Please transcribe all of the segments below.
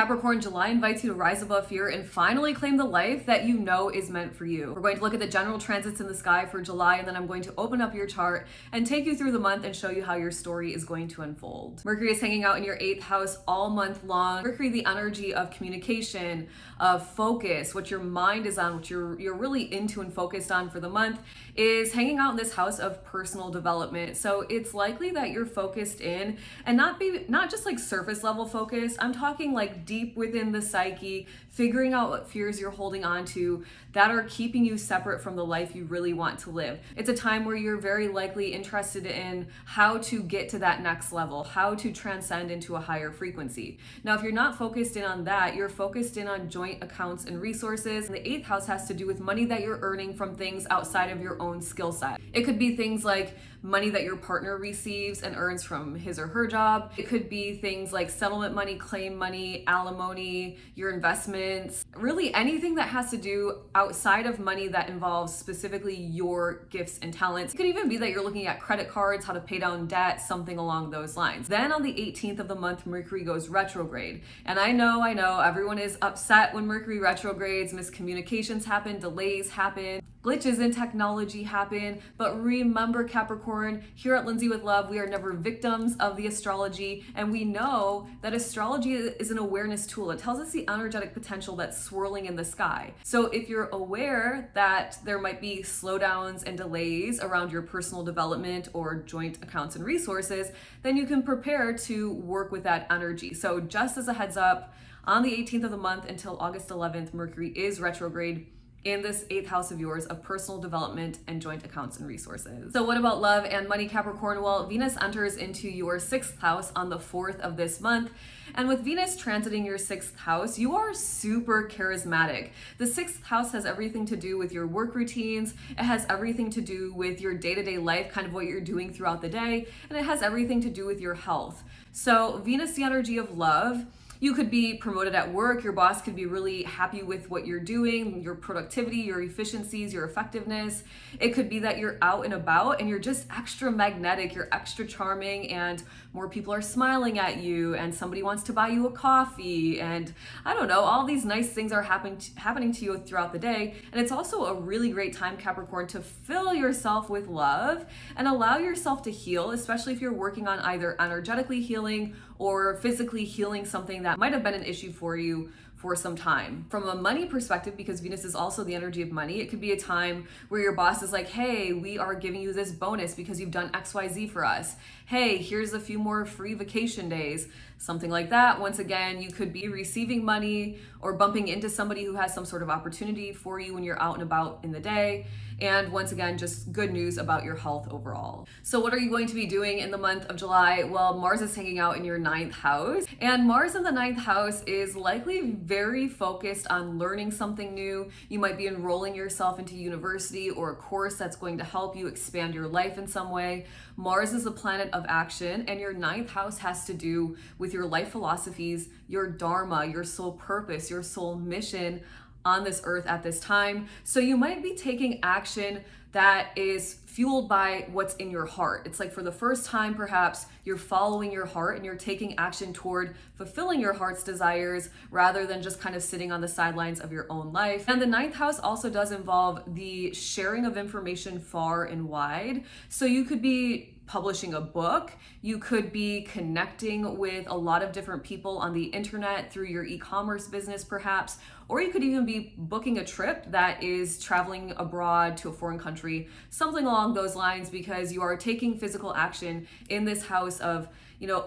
Capricorn July invites you to rise above fear and finally claim the life that you know is meant for you. We're going to look at the general transits in the sky for July, and then I'm going to open up your chart and take you through the month and show you how your story is going to unfold. Mercury is hanging out in your 8th house all month long. Mercury, the energy of communication, of focus, what your mind is on, what you're really into and focused on for the month, is hanging out in this house of personal development. So it's likely that you're focused in, and not just like surface level focus. I'm talking like deep within the psyche, figuring out what fears you're holding on to that are keeping you separate from the life you really want to live. It's a time where you're very likely interested in how to get to that next level, how to transcend into a higher frequency. Now, if you're not focused in on that, you're focused in on joint accounts and resources. And the 8th house has to do with money that you're earning from things outside of your own skill set. It could be things like money that your partner receives and earns from his or her job. It could be things like settlement money, claim money, alimony, your investments, really anything that has to do outside of money that involves specifically your gifts and talents. It could even be that you're looking at credit cards, how to pay down debt, something along those lines. Then on the 18th of the month, Mercury goes retrograde. And I know everyone is upset when Mercury retrogrades, miscommunications happen, delays happen, glitches in technology happen, but remember, Capricorn, here at Lindsay with Love, we are never victims of the astrology, and we know that astrology is an awareness tool. It tells us the energetic potential that's swirling in the sky. So if you're aware that there might be slowdowns and delays around your personal development or joint accounts and resources, then you can prepare to work with that energy. So just as a heads up, on the 18th of the month until August 11th, Mercury is retrograde in this 8th house of yours of personal development and joint accounts and resources. So what about love and money, Capricorn? Well, Venus enters into your 6th house on the 4th of this month. And with Venus transiting your 6th house, you are super charismatic. The 6th house has everything to do with your work routines. It has everything to do with your day-to-day life, kind of what you're doing throughout the day. And it has everything to do with your health. So Venus, the energy of love. You could be promoted at work. Your boss could be really happy with what you're doing, your productivity, your efficiencies, your effectiveness. It could be that you're out and about and you're just extra magnetic, you're extra charming, and more people are smiling at you, and somebody wants to buy you a coffee, and I don't know, all these nice things are happening to you throughout the day. And it's also a really great time, Capricorn, to fill yourself with love and allow yourself to heal, especially if you're working on either energetically healing or physically healing something that might have been an issue for you for some time. From a money perspective, because Venus is also the energy of money, it could be a time where your boss is like, hey, we are giving you this bonus because you've done XYZ for us. Hey, here's a few more free vacation days, something like that. Once again, you could be receiving money or bumping into somebody who has some sort of opportunity for you when you're out and about in the day. And once again, just good news about your health overall. So what are you going to be doing in the month of July? Well, Mars is hanging out in your 9th house, and Mars in the 9th house is likely very focused on learning something new. You might be enrolling yourself into university or a course that's going to help you expand your life in some way. Mars is a planet of action, and your 9th house has to do with your life philosophies, your dharma, your soul purpose, your soul mission on this earth at this time. So you might be taking action that is fueled by what's in your heart. It's like for the first time, perhaps you're following your heart and you're taking action toward fulfilling your heart's desires rather than just kind of sitting on the sidelines of your own life. And the 9th house also does involve the sharing of information far and wide. So you could be publishing a book, you could be connecting with a lot of different people on the internet through your e-commerce business perhaps, or you could even be booking a trip that is traveling abroad to a foreign country, something along those lines, because you are taking physical action in this house of,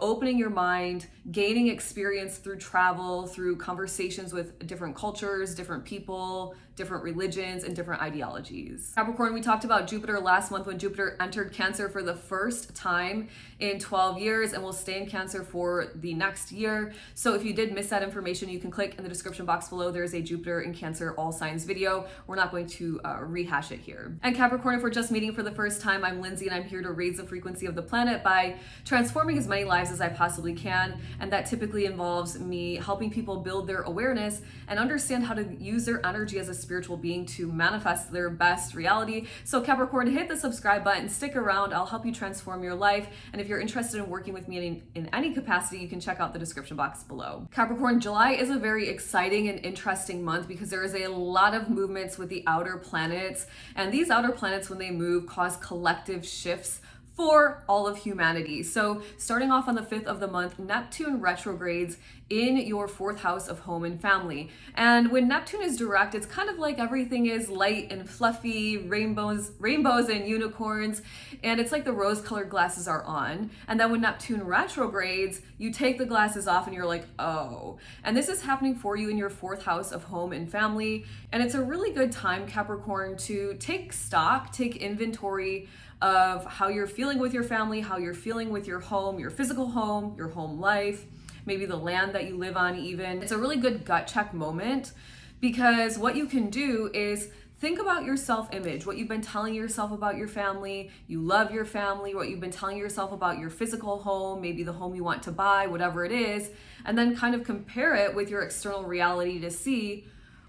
opening your mind, gaining experience through travel, through conversations with different cultures, different people, different religions, and different ideologies. Capricorn, we talked about Jupiter last month when Jupiter entered Cancer for the first time in 12 years and will stay in Cancer for the next year. So if you did miss that information, you can click in the description box below. There's is a Jupiter in Cancer all signs video. We're not going to rehash it here. And Capricorn, if we're just meeting for the first time, I'm Lindsay and I'm here to raise the frequency of the planet by transforming as many lives as I possibly can. And that typically involves me helping people build their awareness and understand how to use their energy as a spiritual being to manifest their best reality. So Capricorn, hit the subscribe button, stick around, I'll help you transform your life. And if you're interested in working with me in any capacity, you can check out the description box below. Capricorn, July is a very exciting and interesting month because there is a lot of movements with the outer planets. And these outer planets, when they move, cause collective shifts for all of humanity. So starting off on the 5th of the month, Neptune retrogrades in your 4th house of home and family. And when Neptune is direct, it's kind of like everything is light and fluffy, rainbows and unicorns, and it's like the rose-colored glasses are on. And then when Neptune retrogrades, you take the glasses off and you're like, oh. And this is happening for you in your 4th house of home and family. And it's a really good time, Capricorn, to take stock, take inventory of how you're feeling with your family, how you're feeling with your home, your physical home, your home life, maybe the land that you live on even. It's a really good gut check moment because what you can do is think about your self-image, what you've been telling yourself about your family, you love your family, what you've been telling yourself about your physical home, maybe the home you want to buy, whatever it is, and then kind of compare it with your external reality to see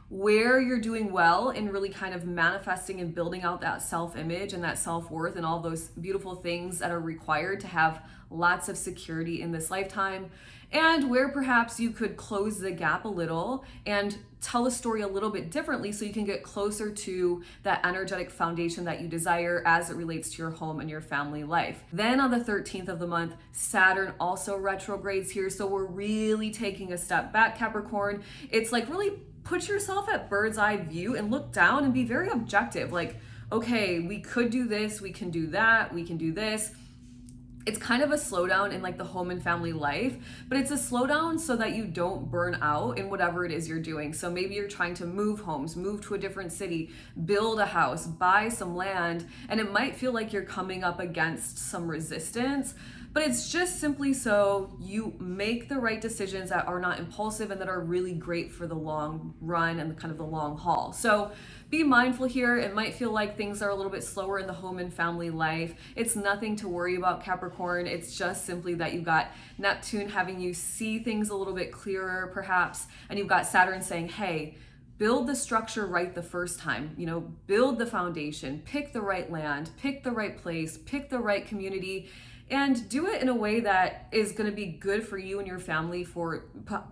where you're doing well in really kind of manifesting and building out that self-image and that self-worth and all those beautiful things that are required to have lots of security in this lifetime, and where perhaps you could close the gap a little and tell a story a little bit differently so you can get closer to that energetic foundation that you desire as it relates to your home and your family life. Then on the 13th of the month, Saturn also retrogrades here, so we're really taking a step back, Capricorn. It's like really put yourself at bird's eye view and look down and be very objective. Like, okay, we could do this, we can do that, we can do this. It's kind of a slowdown in like the home and family life, but it's a slowdown so that you don't burn out in whatever it is you're doing. So maybe you're trying to move homes, move to a different city, build a house, buy some land, and it might feel like you're coming up against some resistance, but it's just simply so you make the right decisions that are not impulsive and that are really great for the long run and kind of the long haul. So be mindful here. It might feel like things are a little bit slower in the home and family life. It's nothing to worry about, Capricorn. It's just simply that you've got Neptune having you see things a little bit clearer, perhaps, and you've got Saturn saying, hey, build the structure right the first time, build the foundation, pick the right land, pick the right place, pick the right community, and do it in a way that is going to be good for you and your family for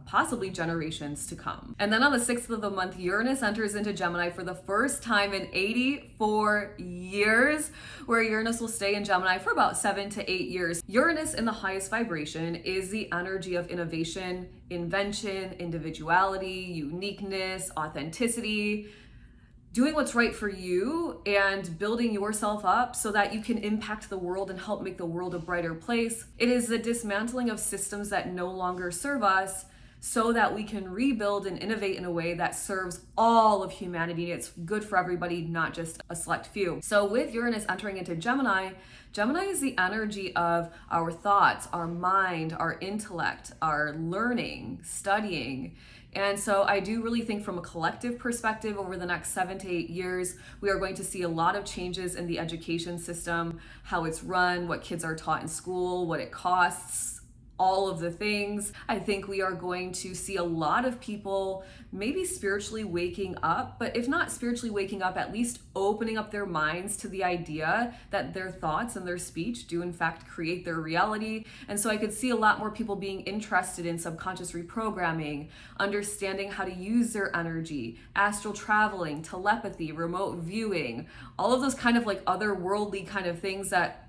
possibly generations to come. And then on the 6th of the month, Uranus enters into Gemini for the first time in 84 years, where Uranus will stay in Gemini for about 7 to 8 years. Uranus in the highest vibration is the energy of innovation, invention, individuality, uniqueness, authenticity, doing what's right for you and building yourself up so that you can impact the world and help make the world a brighter place. It is the dismantling of systems that no longer serve us so that we can rebuild and innovate in a way that serves all of humanity. It's good for everybody, not just a select few. So with Uranus entering into Gemini, Gemini is the energy of our thoughts, our mind, our intellect, our learning, studying. And so I do really think from a collective perspective over the next 7 to 8 years, we are going to see a lot of changes in the education system, how it's run, what kids are taught in school, what it costs, all of the things. I think we are going to see a lot of people maybe spiritually waking up, but if not spiritually waking up, at least opening up their minds to the idea that their thoughts and their speech do in fact create their reality. And so I could see a lot more people being interested in subconscious reprogramming, understanding how to use their energy, astral traveling, telepathy, remote viewing, all of those kind of like otherworldly kind of things that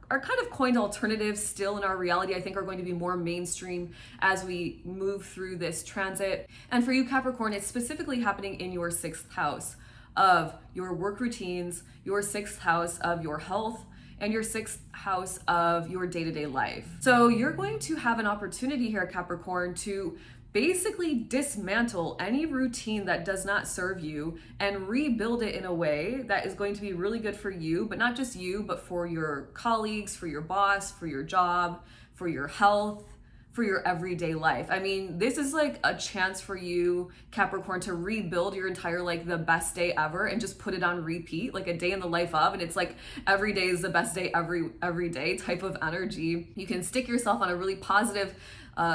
are kind of coined alternatives still in our reality, I think are going to be more mainstream as we move through this transit. And for you, Capricorn, it's specifically happening in your 6th house of your work routines, your 6th house of your health, and your 6th house of your day-to-day life. So you're going to have an opportunity here, Capricorn, to basically dismantle any routine that does not serve you and rebuild it in a way that is going to be really good for you, but not just you, but for your colleagues, for your boss, for your job, for your health, for your everyday life. I mean, this is like a chance for you, Capricorn, to rebuild your entire like the best day ever and just put it on repeat, like a day in the life of, and it's like every day is the best day every day type of energy. You can stick yourself on a really positive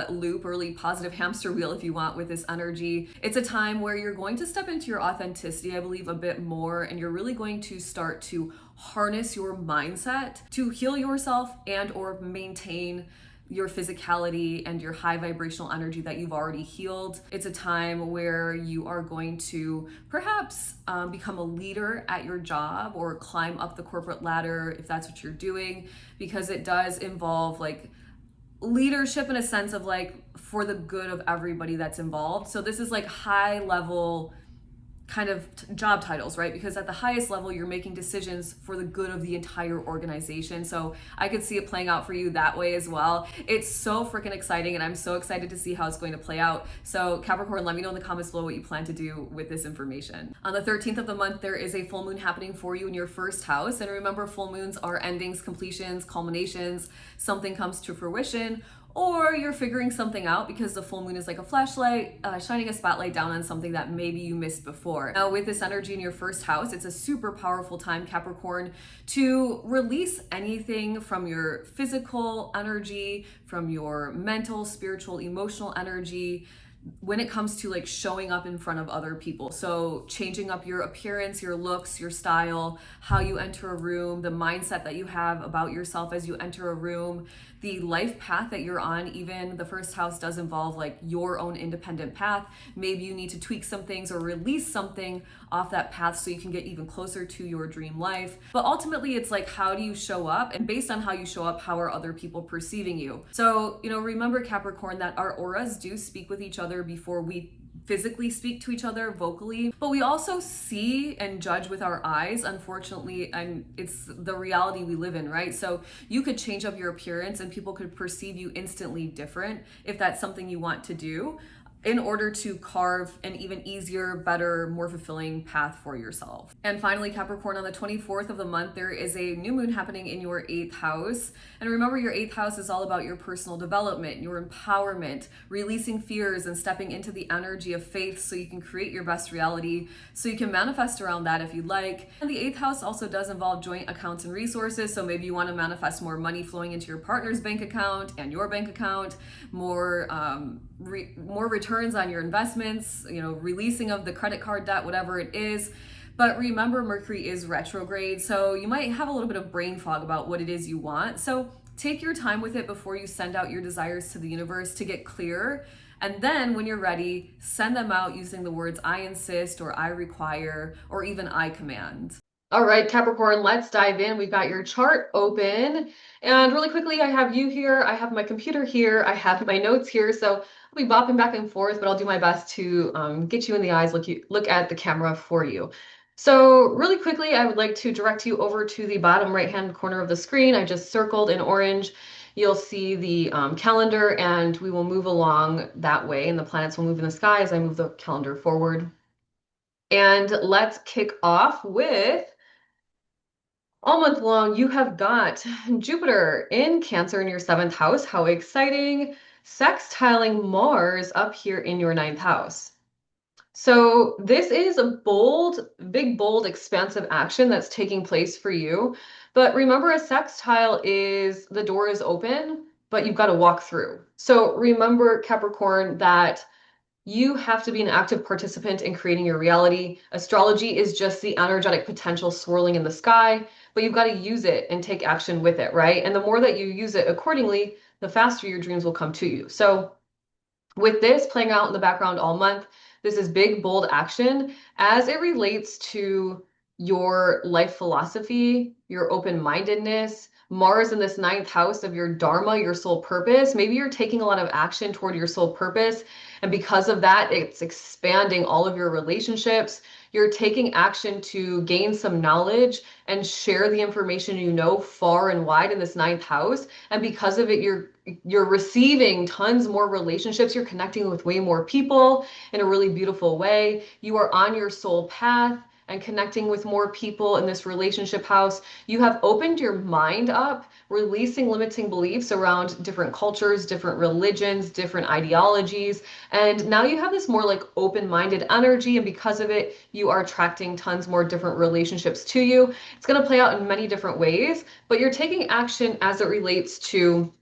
loop, or really positive hamster wheel if you want with this energy. It's a time where you're going to step into your authenticity, I believe, a bit more, and you're really going to start to harness your mindset to heal yourself and or maintain your physicality and your high vibrational energy that you've already healed. It's a time where you are going to perhaps become a leader at your job or climb up the corporate ladder if that's what you're doing, because it does involve like leadership in a sense of like for the good of everybody that's involved. So this is like high level kind of job titles, right? Because at the highest level, you're making decisions for the good of the entire organization. So I could see it playing out for you that way as well. It's so freaking exciting, and I'm so excited to see how it's going to play out. So Capricorn, let me know in the comments below what you plan to do with this information. On the 13th of the month, there is a full moon happening for you in your first house. And remember, full moons are endings, completions, culminations. Something comes to fruition, or you're figuring something out because the full moon is like a flashlight, shining a spotlight down on something that maybe you missed before. Now, with this energy in your first house, it's a super powerful time, Capricorn, to release anything from your physical energy, from your mental, spiritual, emotional energy, when it comes to like showing up in front of other people. So changing up your appearance, your looks, your style, how you enter a room, the mindset that you have about yourself as you enter a room, the life path that you're on. Even the first house does involve like your own independent path. Maybe you need to tweak some things or release something off that path so you can get even closer to your dream life. But ultimately, it's like, how do you show up? And based on how you show up, how are other people perceiving you? So, remember, Capricorn, that our auras do speak with each other before we physically speak to each other vocally, but we also see and judge with our eyes, unfortunately, and it's the reality we live in, right? So you could change up your appearance and people could perceive you instantly different if that's something you want to do, in order to carve an even easier, better, more fulfilling path for yourself. And finally, Capricorn, on the 24th of the month, there is a new moon happening in your 8th house. And remember, your 8th house is all about your personal development, your empowerment, releasing fears and stepping into the energy of faith so you can create your best reality, so you can manifest around that if you'd like. And the 8th house also does involve joint accounts and resources. So maybe you want to manifest more money flowing into your partner's bank account and your bank account, more returns on your investments, releasing of the credit card debt, whatever it is. But remember, Mercury is retrograde, so you might have a little bit of brain fog about what it is you want. So take your time with it before you send out your desires to the universe to get clear. And then when you're ready, send them out using the words I insist, or I require, or even I command. All right, Capricorn, let's dive in. We've got your chart open. And really quickly, I have you here. I have my computer here. I have my notes here. So I'll be bopping back and forth, but I'll do my best to get you in the eyes, look at the camera for you. So really quickly, I would like to direct you over to the bottom right-hand corner of the screen. I just circled in orange. You'll see the calendar, and we will move along that way, and the planets will move in the sky as I move the calendar forward. And let's kick off with, all month long, you have got Jupiter in Cancer in your 7th house. How exciting! Sextiling Mars up here in your 9th house. So this is a bold, big, bold, expansive action that's taking place for you. But remember, a sextile is the door is open, but you've got to walk through. So remember, Capricorn, that you have to be an active participant in creating your reality. Astrology is just the energetic potential swirling in the sky, but you've got to use it and take action with it, right? And the more that you use it accordingly, the faster your dreams will come to you. So with this playing out in the background all month, this is big, bold action as it relates to your life philosophy, your open-mindedness, Mars in this 9th house of your dharma, your soul purpose. Maybe you're taking a lot of action toward your soul purpose, and because of that, it's expanding all of your relationships. You're taking action to gain some knowledge and share the information you know far and wide in this 9th house. And because of it, you're receiving tons more relationships. You're connecting with way more people in a really beautiful way. You are on your soul path. and connecting with more people in this relationship house. You have opened your mind up, releasing limiting beliefs around different cultures, different religions, different ideologies. And now you have this more like open-minded energy. And because of it, you are attracting tons more different relationships to you. It's going to play out in many different ways, but you're taking action as it relates to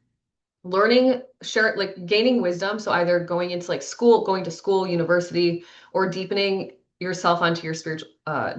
learning, share, like gaining wisdom. So either going into like school, going to school, university, or deepening yourself onto your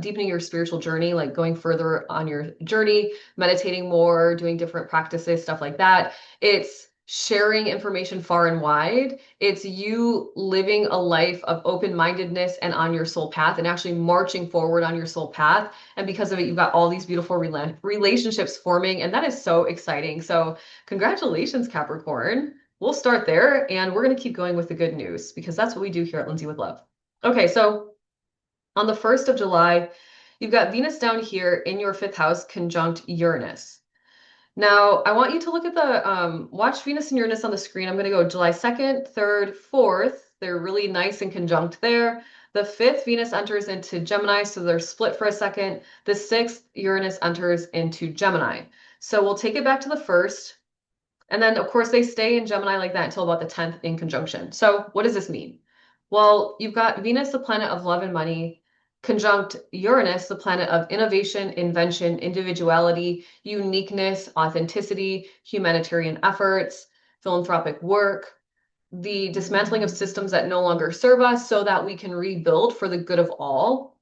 deepening your spiritual journey, like going further on your journey, meditating more, doing different practices, stuff like that. It's sharing information far and wide. It's you living a life of open-mindedness and on your soul path and actually marching forward on your soul path. And because of it, you've got all these beautiful relationships forming, and that is so exciting. So congratulations, Capricorn. We'll start there and we're going to keep going with the good news because that's what we do here at Lindsay with Love. Okay, so on the 1st of July, you've got Venus down here in your 5th house conjunct Uranus. Now, I want you to look at the, watch Venus and Uranus on the screen. I'm going to go July 2nd, 3rd, 4th. They're really nice and conjunct there. The 5th, Venus enters into Gemini, so they're split for a second. The 6th, Uranus enters into Gemini. So we'll take it back to the 1st. And then, of course, they stay in Gemini like that until about the 10th in conjunction. So what does this mean? Well, you've got Venus, the planet of love and money, conjunct Uranus, the planet of innovation, invention, individuality, uniqueness, authenticity, humanitarian efforts, philanthropic work, the dismantling of systems that no longer serve us so that we can rebuild for the good of all.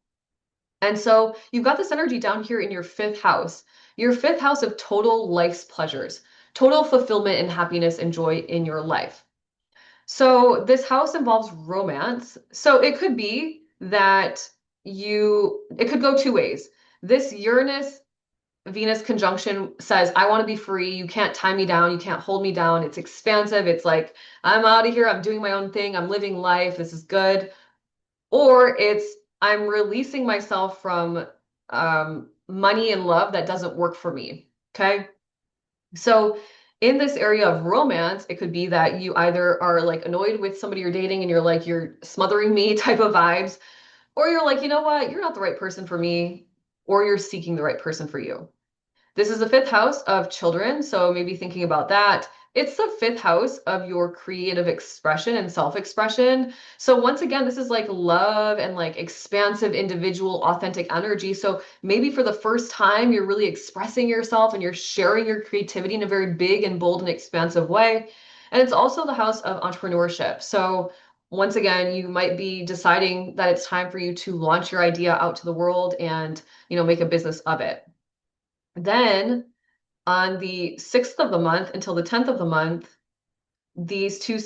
And so you've got this energy down here in your 5th house, your 5th house of total life's pleasures, total fulfillment and happiness and joy in your life. So this house involves romance. So it could be that it could go two ways. This Uranus Venus conjunction says, I want to be free. You can't tie me down. You can't hold me down. It's expansive. It's like, I'm out of here. I'm doing my own thing. I'm living life. This is good. Or it's, I'm releasing myself from money and love that doesn't work for me. Okay. So in this area of romance, it could be that you either are like annoyed with somebody you're dating and you're like, you're smothering me type of vibes, or you're like, you know what, you're not the right person for me, or you're seeking the right person for you. This is the 5th house of children, so maybe thinking about that. It's the 5th house of your creative expression and self-expression. So once again, this is like love and like expansive, individual, authentic energy. So maybe for the first time, you're really expressing yourself and you're sharing your creativity in a very big and bold and expansive way. And it's also the house of entrepreneurship. So once again, you might be deciding that it's time for you to launch your idea out to the world and, make a business of it. Then on the 6th of the month until the 10th of the month, these two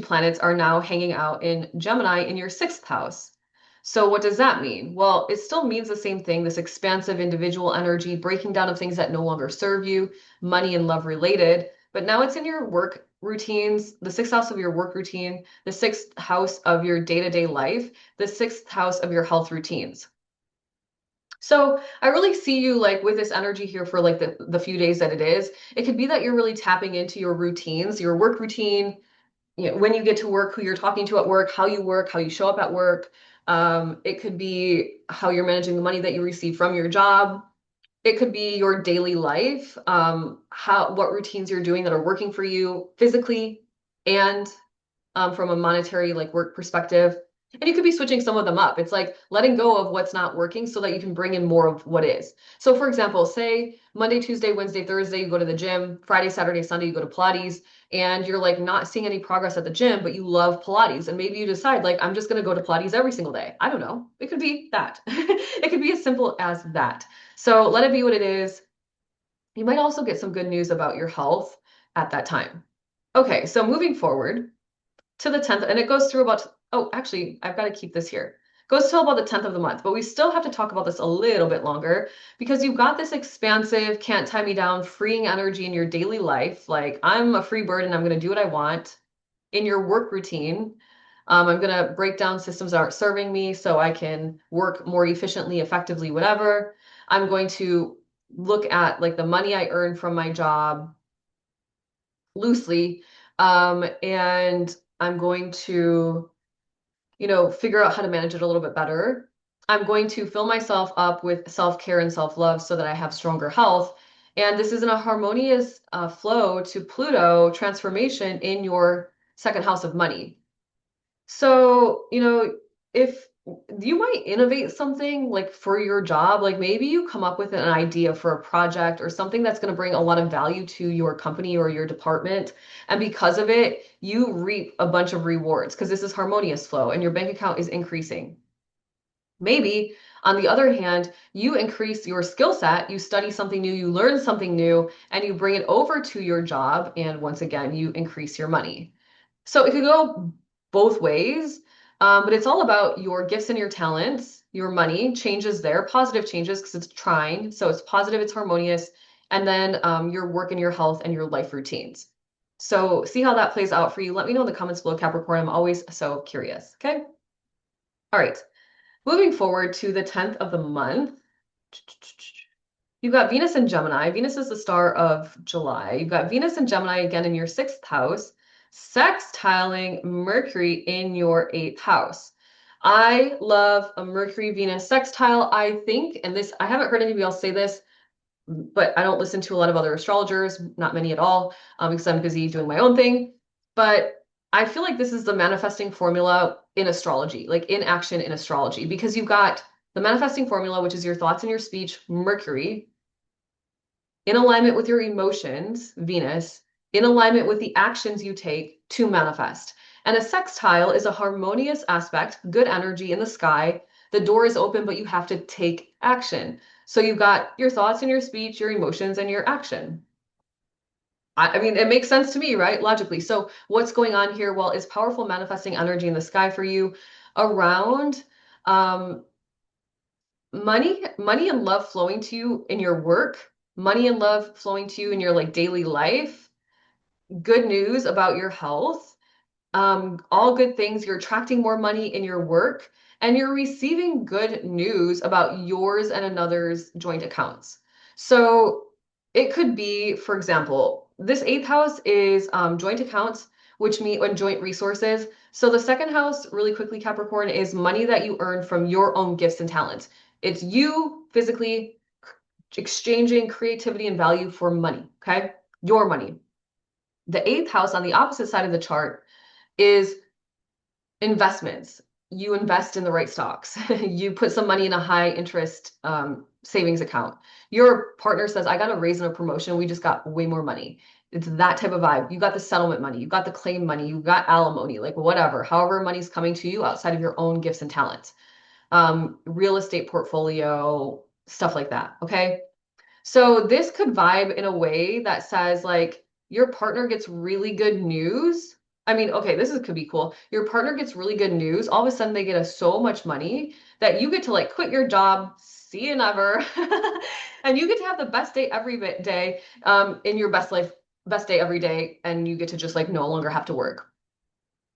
planets are now hanging out in Gemini in your 6th house. So what does that mean? Well, it still means the same thing, this expansive individual energy, breaking down of things that no longer serve you, money and love related, but now it's in your work routines, the 6th house of your work routine, the 6th house of your day-to-day life, the 6th house of your health routines. So I really see you like with this energy here for like the few days that it is. It could be that you're really tapping into your routines, your work routine, when you get to work, who you're talking to at work, how you show up at work. It could be how you're managing the money that you receive from your job. It could be your daily life, what routines you're doing that are working for you physically and from a monetary like work perspective. And you could be switching some of them up. It's like letting go of what's not working so that you can bring in more of what is. So for example, say Monday, Tuesday, Wednesday, Thursday, you go to the gym, Friday, Saturday, Sunday, you go to Pilates, and you're like not seeing any progress at the gym, but you love Pilates. And maybe you decide like, I'm just going to go to Pilates every single day. I don't know. It could be that. It could be as simple as that. So let it be what it is. You might also get some good news about your health at that time. Okay, so moving forward to the 10th, and it goes through about, oh, actually, I've got to keep this here. Goes till about the 10th of the month, but we still have to talk about this a little bit longer because you've got this expansive, can't tie me down, freeing energy in your daily life. Like I'm a free bird and I'm going to do what I want in your work routine. I'm going to break down systems that aren't serving me so I can work more efficiently, effectively, whatever. I'm going to look at like the money I earn from my job loosely. And I'm going to, figure out how to manage it a little bit better. I'm going to fill myself up with self-care and self-love so that I have stronger health. And this is in a harmonious flow to Pluto transformation in your second house of money. So, if you might innovate something like for your job, like maybe you come up with an idea for a project or something that's going to bring a lot of value to your company or your department. And because of it, you reap a bunch of rewards because this is harmonious flow and your bank account is increasing. Maybe, on the other hand, you increase your skill set, you study something new, you learn something new, and you bring it over to your job. And once again, you increase your money. So it could go both ways, but it's all about your gifts and your talents. Your money changes there, positive changes because it's trine. So it's positive, it's harmonious. And then your work and your health and your life routines. So see how that plays out for you. Let me know in the comments below, Capricorn. I'm always so curious. Okay. All right. Moving forward to the 10th of the month. You've got Venus in Gemini. Venus is the star of July. You've got Venus in Gemini again in your 6th house, sextiling Mercury in your 8th house. I love a Mercury Venus sextile. I think, and this, I haven't heard anybody else say this, but I don't listen to a lot of other astrologers, not many at all, because I'm busy doing my own thing. But I feel like this is the manifesting formula in astrology, like in action in astrology, because you've got the manifesting formula, which is your thoughts and your speech, Mercury, in alignment with your emotions, Venus, in alignment with the actions you take to manifest. And a sextile is a harmonious aspect, good energy in the sky. The door is open, but you have to take action. So you've got your thoughts and your speech, your emotions, and your action. I mean, it makes sense to me, right? Logically. So what's going on here? Well, is powerful manifesting energy in the sky for you around money and love flowing to you in your work, money and love flowing to you in your like daily life, good news about your health, all good things. You're attracting more money in your work and you're receiving good news about yours and another's joint accounts. So it could be, for example, this 8th house is joint accounts, which mean when joint resources. So the 2nd house, really quickly, Capricorn, is money that you earn from your own gifts and talents. It's you physically exchanging creativity and value for money, okay? Your money. The 8th house on the opposite side of the chart is investments. You invest in the right stocks. You put some money in a high interest savings account. Your partner says, I got a raise and a promotion. We just got way more money. It's that type of vibe. You got the settlement money. You got the claim money. You got alimony, like whatever, however money's coming to you outside of your own gifts and talents. Real estate portfolio, stuff like that. Okay. So this could vibe in a way that says like your partner gets really good news. I mean, okay, could be cool. Your partner gets really good news. All of a sudden they get so much money that you get to like quit your job, see you never. And you get to have the best day every day in your best day every day. And you get to just like no longer have to work.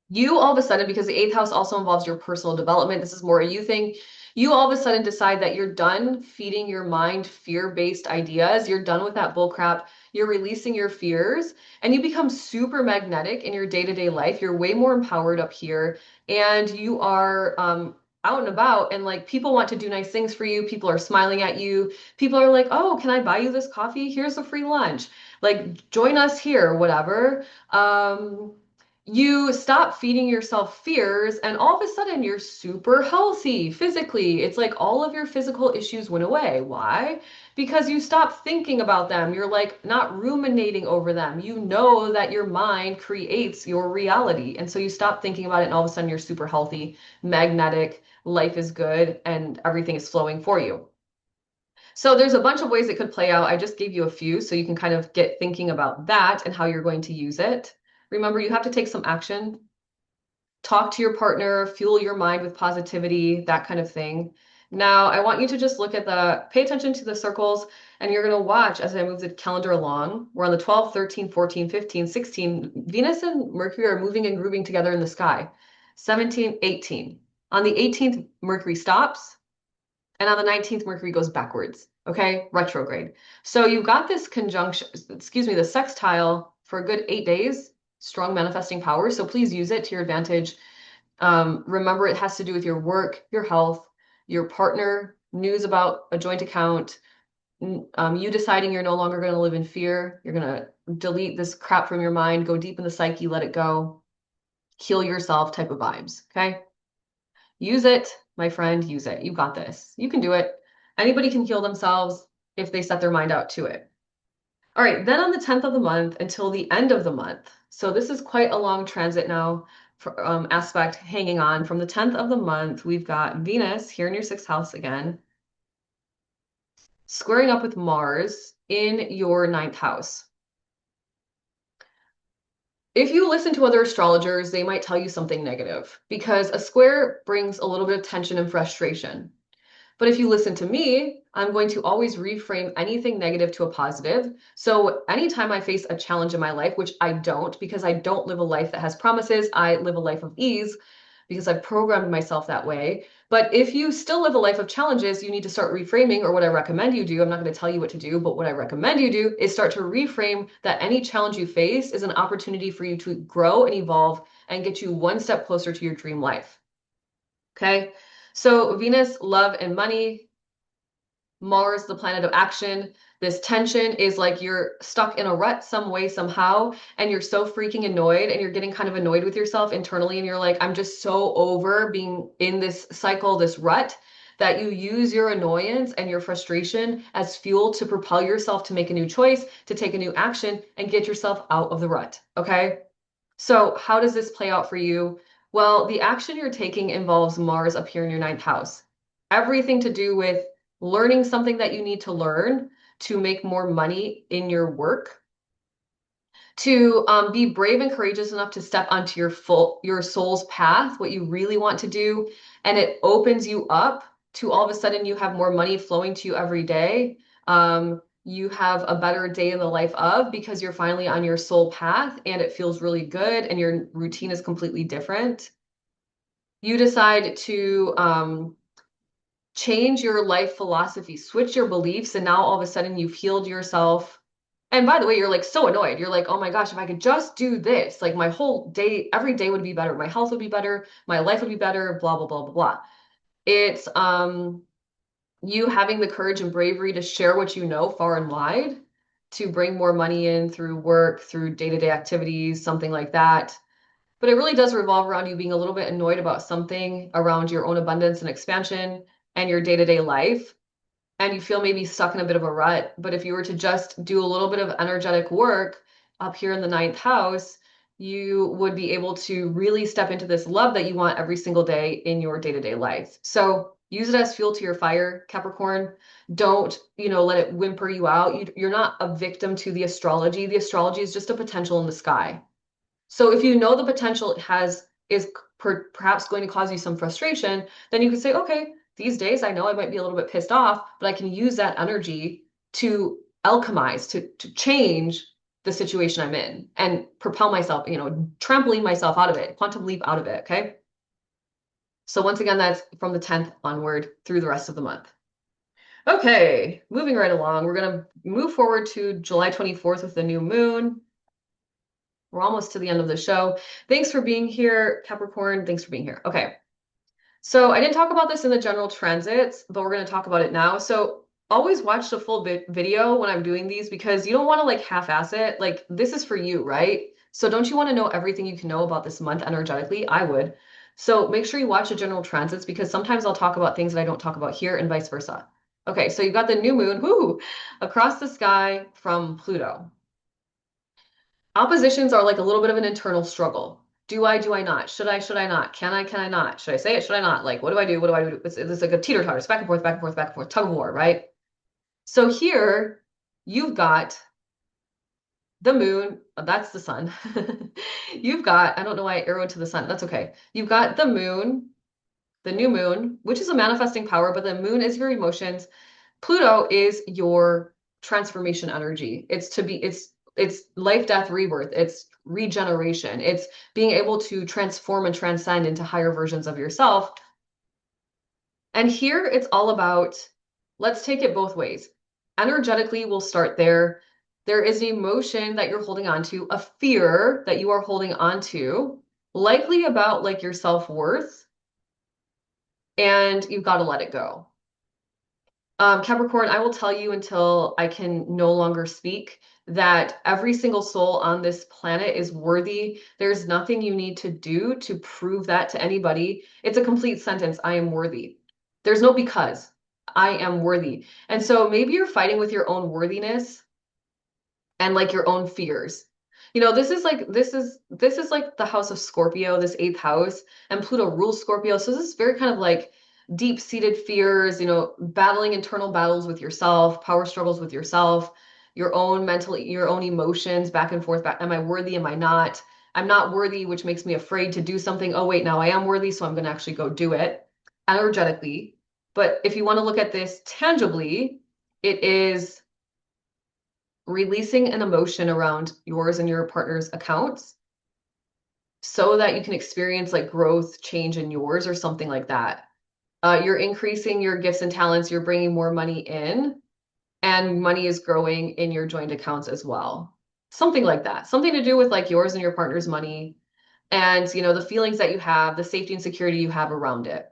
You all of a sudden, because the 8th house also involves your personal development, this is more a you thing. You all of a sudden decide that you're done feeding your mind fear-based ideas. You're done with that bullcrap. You're releasing your fears and you become super magnetic in your day-to-day life. You're way more empowered up here and you are out and about and like people want to do nice things for you. People are smiling at you. People are like, oh, can I buy you this coffee? Here's a free lunch. Like join us here, whatever. You stop feeding yourself fears and all of a sudden you're super healthy physically. It's like all of your physical issues went away. Why? Because you stop thinking about them. You're like not ruminating over them. You know that your mind creates your reality. And so you stop thinking about it and all of a sudden you're super healthy, magnetic, life is good, and everything is flowing for you. So there's a bunch of ways it could play out. I just gave you a few so you can kind of get thinking about that and how you're going to use it. Remember, you have to take some action. Talk to your partner, fuel your mind with positivity, that kind of thing. Now, I want you to just pay attention to the circles, and you're going to watch as I move the calendar along. We're on the 12, 13, 14, 15, 16. Venus and Mercury are moving and grooving together in the sky. 17, 18. On the 18th, Mercury stops, and on the 19th, Mercury goes backwards. Okay, retrograde. So you've got this conjunction, the sextile for a good 8 days. Strong manifesting power. So please use it to your advantage. Remember, it has to do with your work, your health, your partner, news about a joint account, you deciding you're no longer going to live in fear. You're going to delete this crap from your mind, go deep in the psyche, let it go, heal yourself type of vibes. Okay. Use it, my friend, use it. You got this. You can do it. Anybody can heal themselves if they set their mind out to it. All right, then on the 10th of the month until the end of the month. So this is quite a long transit now for, aspect hanging on. From the 10th of the month, we've got Venus here in your sixth house again, squaring up with Mars in your ninth house. If you listen to other astrologers, they might tell you something negative because a square brings a little bit of tension and frustration. But if you listen to me, I'm going to always reframe anything negative to a positive. So anytime I face a challenge in my life, which I don't, because I don't live a life that has promises, I live a life of ease because I've programmed myself that way. But if you still live a life of challenges, you need to start reframing, or what I recommend you do. I'm not going to tell you what to do, but what I recommend you do is start to reframe that any challenge you face is an opportunity for you to grow and evolve and get you one step closer to your dream life. Okay. So Venus, love and money, Mars, the planet of action. This tension is like you're stuck in a rut some way, somehow, and you're so freaking annoyed and you're getting kind of annoyed with yourself internally. And you're like, I'm just so over being in this cycle, this rut, that you use your annoyance and your frustration as fuel to propel yourself to make a new choice, to take a new action and get yourself out of the rut. Okay. So how does this play out for you? Well, the action you're taking involves Mars up here in your ninth house. Everything to do with learning something that you need to learn to make more money in your work, to be brave and courageous enough to step onto your soul's path, what you really want to do, and it opens you up to all of a sudden you have more money flowing to you every day. You have a better day in the life of, because you're finally on your soul path and it feels really good and your routine is completely different. You decide to change your life philosophy, switch your beliefs, and now all of a sudden you've healed yourself. And by the way, you're like so annoyed. You're like, oh my gosh, if I could just do this, like my whole day, every day would be better. My health would be better. My life would be better, blah, blah, blah, blah, blah. It's you having the courage and bravery to share what you know far and wide, to bring more money in through work, through day-to-day activities, something like that. But it really does revolve around you being a little bit annoyed about something around your own abundance and expansion and your day-to-day life. And you feel maybe stuck in a bit of a rut. But if you were to just do a little bit of energetic work up here in the ninth house, you would be able to really step into this love that you want every single day in your day-to-day life. So use it as fuel to your fire, Capricorn. Don't, let it whimper you out. You're not a victim to the astrology. The astrology is just a potential in the sky. So if you know the potential it has is perhaps going to cause you some frustration, then you can say, okay, these days I know I might be a little bit pissed off, but I can use that energy to alchemize, to change the situation I'm in and propel myself, trampoline myself out of it, quantum leap out of it. Okay. So once again, that's from the 10th onward through the rest of the month. Okay, moving right along, we're going to move forward to July 24th with the new moon. We're almost to the end of the show. Thanks for being here, Capricorn. Thanks for being here. Okay. So I didn't talk about this in the general transits, but we're going to talk about it now. So always watch the full video when I'm doing these, because you don't want to like half-ass it. Like, this is for you, right? So don't you want to know everything you can know about this month energetically? I would. So make sure you watch the general transits, because sometimes I'll talk about things that I don't talk about here and vice versa. Okay, so you've got the new moon, whoo, across the sky from Pluto. Oppositions are like a little bit of an internal struggle. Do I not? Should I not? Can I not? Should I say it? Should I not? Like, what do I do? What do I do? It's like a teeter-totter. It's back and forth, back and forth, back and forth, tug of war, right? So here you've got the moon. That's the sun. You've got, I don't know why I arrowed to the sun. That's okay. You've got the moon, the new moon, which is a manifesting power, but the moon is your emotions. Pluto is your transformation energy. It's life, death, rebirth. It's regeneration. It's being able to transform and transcend into higher versions of yourself. And here it's all about, let's take it both ways. Energetically, we'll start there. There is an emotion that you're holding on to, a fear that you are holding on to, likely about like your self-worth. and you've got to let it go. Capricorn, I will tell you until I can no longer speak that every single soul on this planet is worthy. There's nothing you need to do to prove that to anybody. It's a complete sentence. I am worthy. There's no because. I am worthy. And so maybe you're fighting with your own worthiness and like your own fears. You know, this is like the house of Scorpio, this eighth house, and Pluto rules Scorpio. So this is very kind of like deep-seated fears, you know, battling internal battles with yourself, power struggles with yourself, your own mental, your own emotions back and forth. Am I worthy? Am I not? I'm not worthy, which makes me afraid to do something. Oh, wait, now I am worthy, so I'm going to actually go do it energetically. But if you want to look at this tangibly, it is releasing an emotion around yours and your partner's accounts so that you can experience like growth, change in yours or something like that. You're increasing your gifts and talents, you're bringing more money in, and money is growing in your joint accounts as well. Something like that. Something to do with like yours and your partner's money and, you know, the feelings that you have, the safety and security you have around it.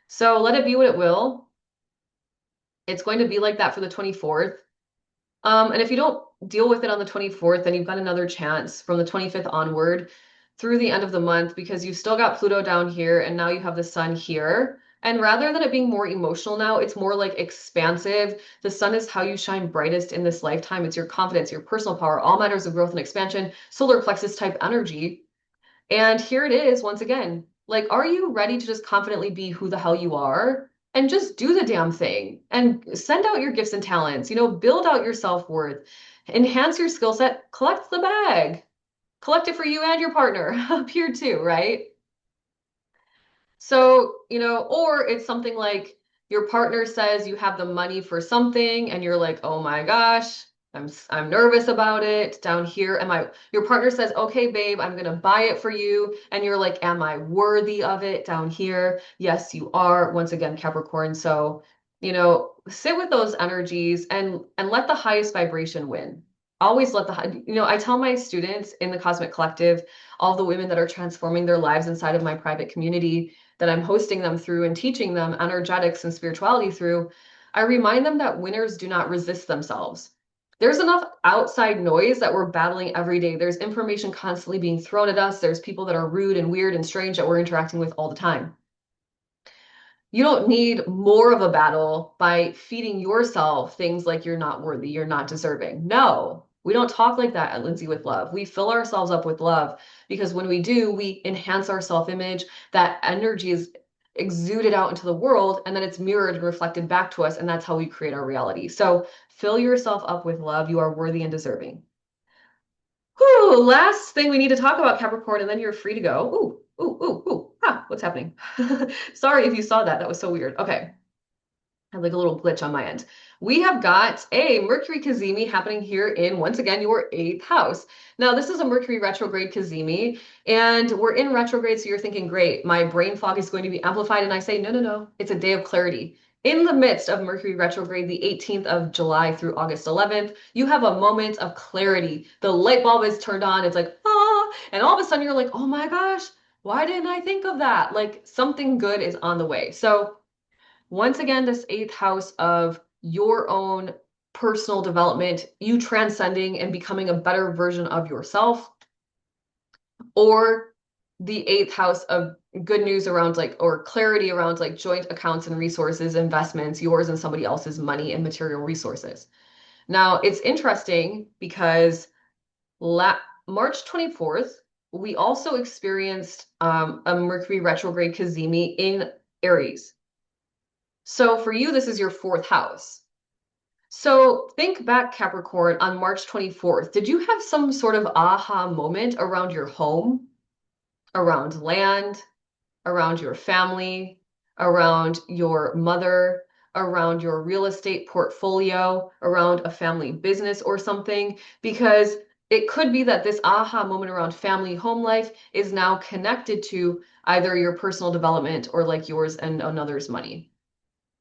So let it be what it will. It's going to be like that for the 24th. And if you don't deal with it on the 24th, then you've got another chance from the 25th onward through the end of the month because you've still got Pluto down here and now you have the sun here. And rather than it being more emotional now, it's more like expansive. The sun is how you shine brightest in this lifetime. It's your confidence, your personal power, all matters of growth and expansion, solar plexus type energy. And here it is once again. Like, are you ready to just confidently be who the hell you are? And just do the damn thing and send out your gifts and talents, you know, build out your self-worth, enhance your skill set, collect the bag, collect it for you and your partner up here too, right? So, you know, or it's something like your partner says you have the money for something and you're like, "Oh my gosh, I'm nervous about it down here." Your partner says, "Okay, babe, I'm going to buy it for you." And you're like, "Am I worthy of it down here?" Yes, you are. Once again, Capricorn. So, you know, sit with those energies and let the highest vibration win. Always let you know, I tell my students in the Cosmic Collective, all the women that are transforming their lives inside of my private community, that I'm hosting them through and teaching them energetics and spirituality through, I remind them that winners do not resist themselves. There's enough outside noise that we're battling every day. There's information constantly being thrown at us. There's people that are rude and weird and strange that we're interacting with all the time. You don't need more of a battle by feeding yourself things like you're not worthy, you're not deserving. No, we don't talk like that at Lindsay with Love. We fill ourselves up with love because when we do, we enhance our self-image. That energy is exuded out into the world and then it's mirrored and reflected back to us. And that's how we create our reality. So fill yourself up with love. You are worthy and deserving. Whew, last thing we need to talk about, Capricorn, and then you're free to go. Ooh, ooh, ooh, ooh. Ah, what's happening? Sorry if you saw that. That was so weird. Okay. I had like a little glitch on my end. We have got a Mercury Cazimi happening here in, once again, your eighth house. Now, this is a Mercury retrograde Cazimi, and we're in retrograde, so you're thinking, great, my brain fog is going to be amplified. And I say, no, no, no. It's a day of clarity. In the midst of Mercury retrograde, the 18th of July through August 11th, you have a moment of clarity. The light bulb is turned on. It's like, ah, and all of a sudden you're like, oh my gosh, why didn't I think of that? Like something good is on the way. So once again, this eighth house of your own personal development, you transcending and becoming a better version of yourself, or the eighth house of good news around like, or clarity around like joint accounts and resources, investments, yours and somebody else's money and material resources. Now, it's interesting because March 24th, we also experienced a Mercury retrograde Cazimi in Aries. So for you, this is your fourth house. So think back, Capricorn, on March 24th. Did you have some sort of aha moment around your home, around land, around your family, around your mother, around your real estate portfolio, around a family business or something? Because it could be that this aha moment around family home life is now connected to either your personal development or like yours and another's money.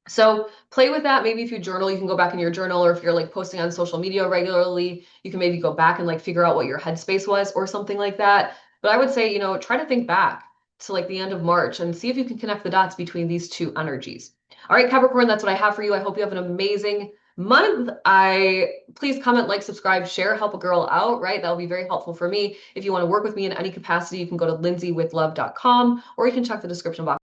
So play with that. Maybe if you journal, you can go back in your journal, or if you're like posting on social media regularly, you can maybe go back and like figure out what your headspace was or something like that. But I would say, you know, try to think back to like the end of March and see if you can connect the dots between these two energies. All right, Capricorn, that's what I have for you. I hope you have an amazing month. Please comment, like, subscribe, share, help a girl out, right? That'll be very helpful for me. If you want to work with me in any capacity, you can go to lindsaywithlove.com or you can check the description box.